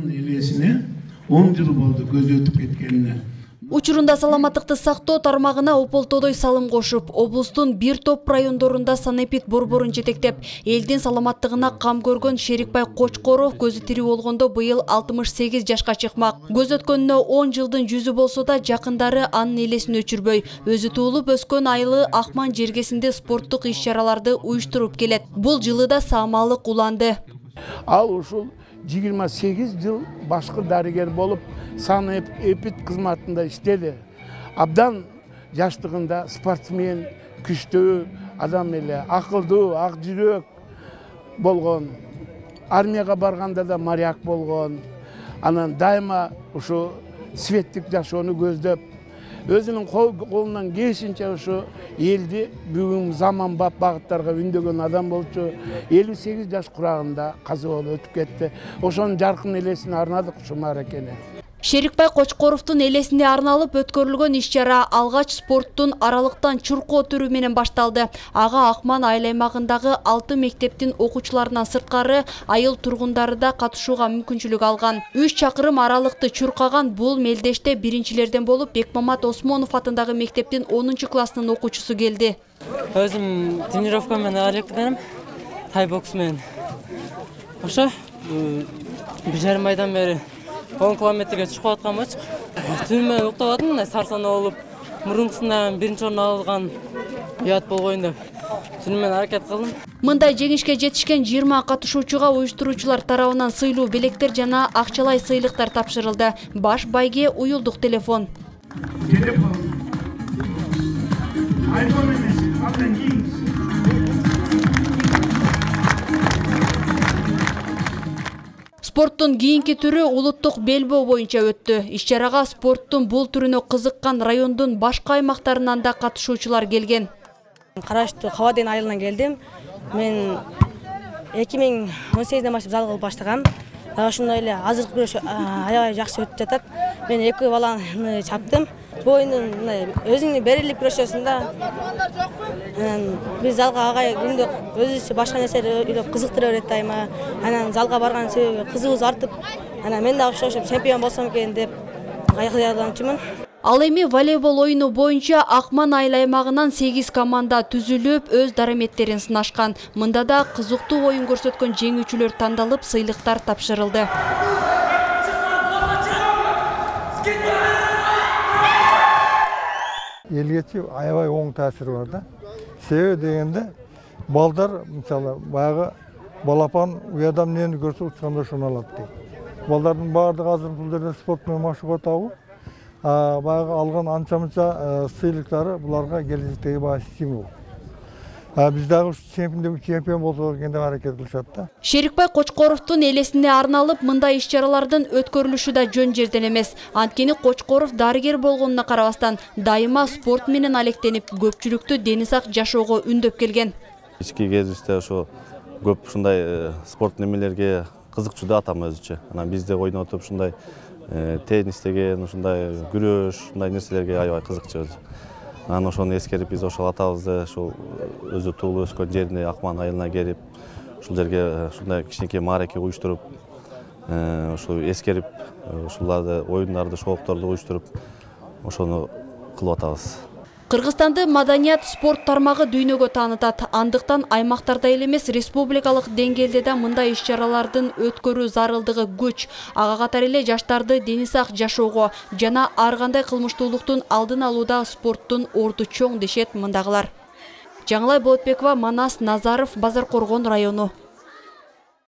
Элесине 10 жыл болду көз өтүп кеткенине. Учурунда саламаттыкты сактоо тармагына ополтодой салым кошуп, облустун бир топ райондорунда санэпид борборун жетектеп, элдин саламаттыгына кам көргөн Шерикбай Кочкоров көзү тирүү болгондо быйыл 68 жашка чыкмак. Көз өткөнүнө 10 жылдын жүзү болсо да жакындары анын элесин өчүрбөй, өзү туулуп өскөн айылы Акман жергесинде спорттук иш-чараларды уюштуруп келет. Бул жылы да саамалык уланды. Ал ушул 28 жыл башкы дарыгер болуп, санэпид кызматында иштеди. Абдан жаштыгында спортсмен, күчтүү адам эле, акылдуу, ак жүрөк болгон. Армияга барганда да моряк болгон. Анан дайыма ушу светтик жашоону көздөп, өзүнүн колунан келишинче ушу элди бүгүн заманбап багыттарга үндөгөн адам болчу. 58 жаш курагында каза болуп өтүп кетти. Ошонун жаркын элесине арнадык ушу мааракени. Шерикбай Кочкоровдун элесине арналып өткөрүлгөн иш-чара алгач спорттун аралыктан чуркоо түрү менен башталды. Ага Акман айыл аймагындагы 6 мектептин окуучуларынан сырткары айыл тургундары да катышууга мүмкүнчүлүк алган. 3 чакырым аралыкты чуркаган бул мелдеште биринчилерден болуп Бекмамат Осмонов атындагы мектептин 10-класснын окуучусу келди. Өзүм тренировка менен алектенем, тай бокс менен. Ошо 1,5 айдан бери 10 километрге чыгып аткан болчук. Түнү уктап аттым, сарсана болуп, мурункусунан биринчи орун алган уят болгоюн деп түнү менен аракет кылдым. Мындай жеңишке жетишкен 20 катышуучуга уюштуруучулар тарабынан сыйлуу белектер жана акчалай сыйлыктар тапшырылды. Баш байге уюлдук телефон. Спорттун кийинки түрү улуттук белбөө боюнча өттү. Иш-чарага спорттун бул түрүнө кызыккан райондун башка аймактарынан да катышуучулар келген. Караштуу Кабаден айылынан келдим. Мен 2018-ден баштап зал кылып баштагам. Ошондой эле азыркы күрөш аябай жакшы өтүп жатат. Мен 2 баланы чаптым. Бу оюндун өзүңдүн берилип күрөшөсүң да. Биз залга агай күндө өзүбүзчө башка нерселерди үйлөп кызыктыра берет дайыма. Анан залга барган себеби кызыгыбыз артып, анан мен да ошошуп чемпион болсом экен деп кайгыланчумун. Ал эми волейбол оюну боюнча Акман айыл аймагынан 8 команда түзүлүп, өз дараметтерин сынашкан. Мында да кызыктуу оюн көрсөткөн жеңүүчүлөр тандалып, сыйлыктар тапшырылды. Элге аябай оң таасири бар да. Себеби дегенде балдар мисалы баягы балапан уядан эмнени көрсө учканда ошону алат дейт. Балдардын баардыгы азыр бул жерде спорт менен машыгат табуу, баягы алган анча-мынча сыйлыктары буларга келечектеги баягы стимул. Биз дагы чемпион болсок экен деп аракет кылышат да. Шерикбай Кочкоровдун элесине арналып мындай иш-чаралардын өткөрүлүшү да жөн жерден эмес. Анткени Кочкоров дарыгер болгонуна карабастан дайыма спорт менен алектенип, көпчүлүктү дени сак жашоого үндөп келген. Ички кезибизде ошо көп ушундай спорт немелерге кызыкчу да атам өзүчө. Анан бизде ойноп отуп ушундай теннис деген, ушундай күрөш, ушундай нерселерге аябай кызыкчу өзү. Анан ошону эскерип биз ошол атабызды ошол өзү туулуп өскөн жерине Акман айылына келип, ушул жерге ушундай кичинекей маареке уюштуруп, ошол эскерип, ушуларды оюндарды, шоокторду уюштуруп, ошону кылып атабыз. Кыргызстанды маданият спорт тармагы дүйнөгө таанытат. Андыктан аймактарда эле эмес, республикалык деңгээлде да мындай иш-чаралардын өткөрүү зарылдыгы көч. Ага катар эле жаштарды дени сак жашоого жана ар кандай кылмыштуулуктун алдын алууда спорттун орду чоң дешет мындагылар. Жаңылай Болотбекова, Манас Назаров, Базар Коргон району.